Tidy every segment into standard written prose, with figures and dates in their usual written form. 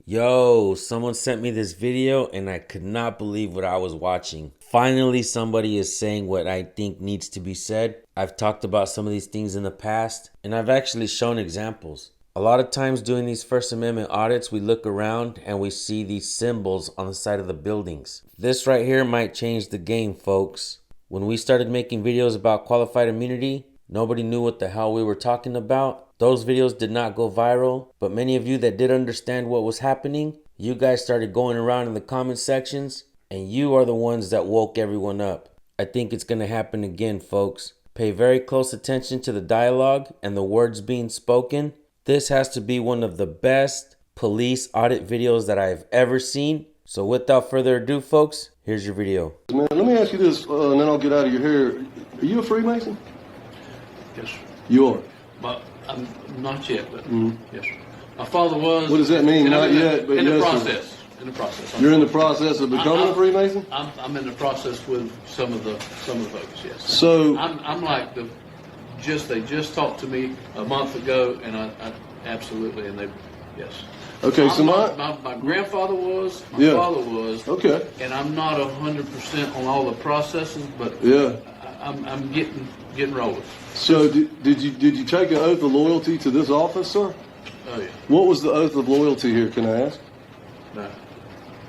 Yo, someone sent me this video and I could not believe what I was watching. Finally, somebody is saying what I think needs to be said. I've talked about some of these things in the past and I've actually shown examples. A lot of times doing these First Amendment audits, we look around and we see these symbols on the side of the buildings. This right here might change the game, folks. When we started making videos about qualified immunity, nobody knew what the hell we were talking about. Those videos did not go viral, but many of you that did understand what was happening, you guys started going around in the comment sections, and you are the ones that woke everyone up. I think it's going to happen again, folks. Pay very close attention to the dialogue and the words being spoken. This has to be one of the best police audit videos that I've ever seen. So without further ado, folks, here's your video. Man, let me ask you this, and then I'll get out of your hair. Are you a Freemason? Yes, sir. You are. But I'm not yet, but yes, sir. My father was. What does that mean? Not yet, but in the yes, process. sir. In the process. You're in the process of becoming a Freemason? I'm in the process with some of the folks. Yes. So I'm like they just talked to me a month ago, and I absolutely, and they yes. okay, so my grandfather was, my father was, okay, and I'm not 100% on all the processes, but yeah, I'm getting rolling. So did you take an oath of loyalty to this office, sir? Oh yeah. What was the oath of loyalty here? Can I ask? No.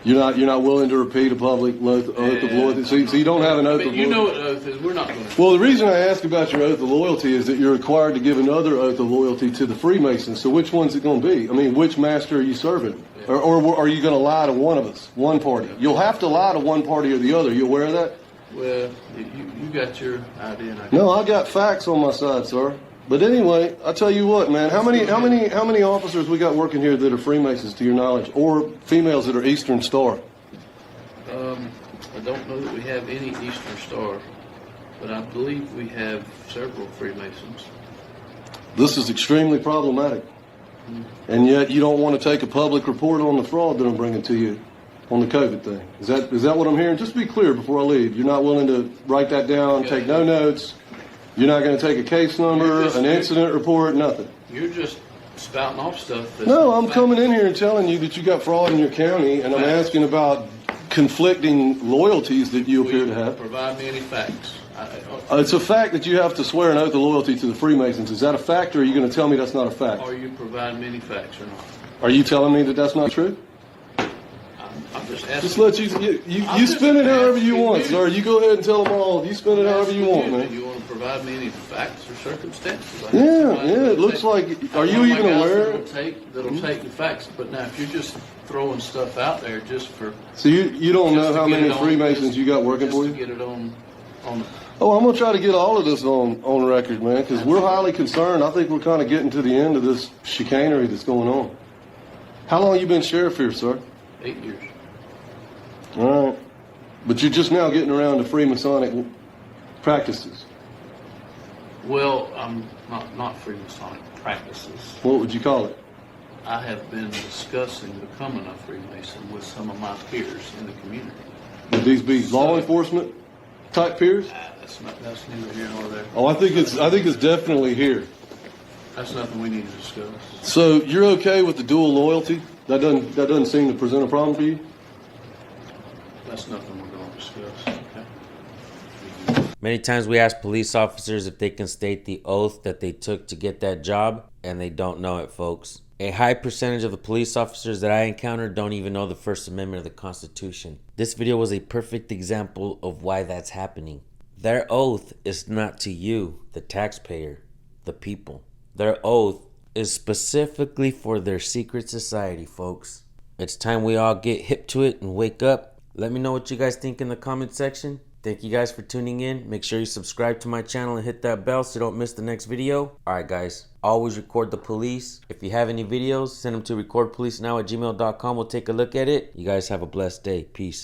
You're not willing to repeat a public oath of loyalty. So you don't have an oath of loyalty. You know what oath is. We're not going to. Well, the reason I ask about your oath of loyalty is that you're required to give another oath of loyalty to the Freemasons. So which one's it going to be? I mean, which master are you serving? Yeah. Or are you going to lie to one of us, one party? You'll have to lie to one party or the other. You aware of that? Well, you got your idea. And No, I got facts on my side, sir. But anyway, I tell you what, man. How many officers we got working here that are Freemasons, to your knowledge, or females that are Eastern Star? I don't know that we have any Eastern Star, but I believe we have several Freemasons. This is extremely problematic, and yet you don't want to take a public report on the fraud that I'm bringing to you on the COVID thing. Is that what I'm hearing? Just to be clear before I leave, you're not willing to write that down, take no notes. You're not going to take a case number, an incident report, nothing. You're just spouting off stuff. No, I'm coming in here and telling you that you got fraud in your county, and I'm asking about conflicting loyalties that you appear to have. Provide me any facts. It's a fact that you have to swear an oath of loyalty to the Freemasons. Is that a fact, or are you going to tell me that's not a fact? Are you providing me any facts or not? Are you telling me that that's not true? I'm just asking. Just let you spin it however you want, sir. You go ahead and tell them all. You spin it however you want, man. Do you want to provide me any facts or circumstances? Yeah. It looks like. Are you even aware? That'll take the facts. But now, if you're just throwing stuff out there just for. So you don't know how many Freemasons you got working for you? Just to get it on. Oh, I'm gonna try to get all of this on record, man, because we're highly concerned. I think we're kind of getting to the end of this chicanery that's going on. How long you been sheriff here, sir? 8 years. All right, but you're just now getting around to Freemasonic practices. Well, I'm not Freemasonic practices. What would you call it? I have been discussing becoming a Freemason with some of my peers in the community. Would these be law enforcement type peers? That's neither here nor there. Oh, I think it's definitely here. That's nothing we need to discuss. So you're okay with the dual loyalty? That doesn't seem to present a problem for you? That's nothing we're going to discuss. Okay. Many times we ask police officers if they can state the oath that they took to get that job, and they don't know it, folks. A high percentage of the police officers that I encounter don't even know the First Amendment of the Constitution. This video was a perfect example of why that's happening. Their oath is not to you, the taxpayer, the people. Their oath is specifically for their secret society, folks. It's time we all get hip to it and wake up. Let me know what you guys think in the comment section. Thank you guys for tuning in. Make sure you subscribe to my channel and hit that bell so you don't miss the next video. Alright guys, always record the police. If you have any videos, send them to recordpolicenow@gmail.com. We'll take a look at it. You guys have a blessed day. Peace.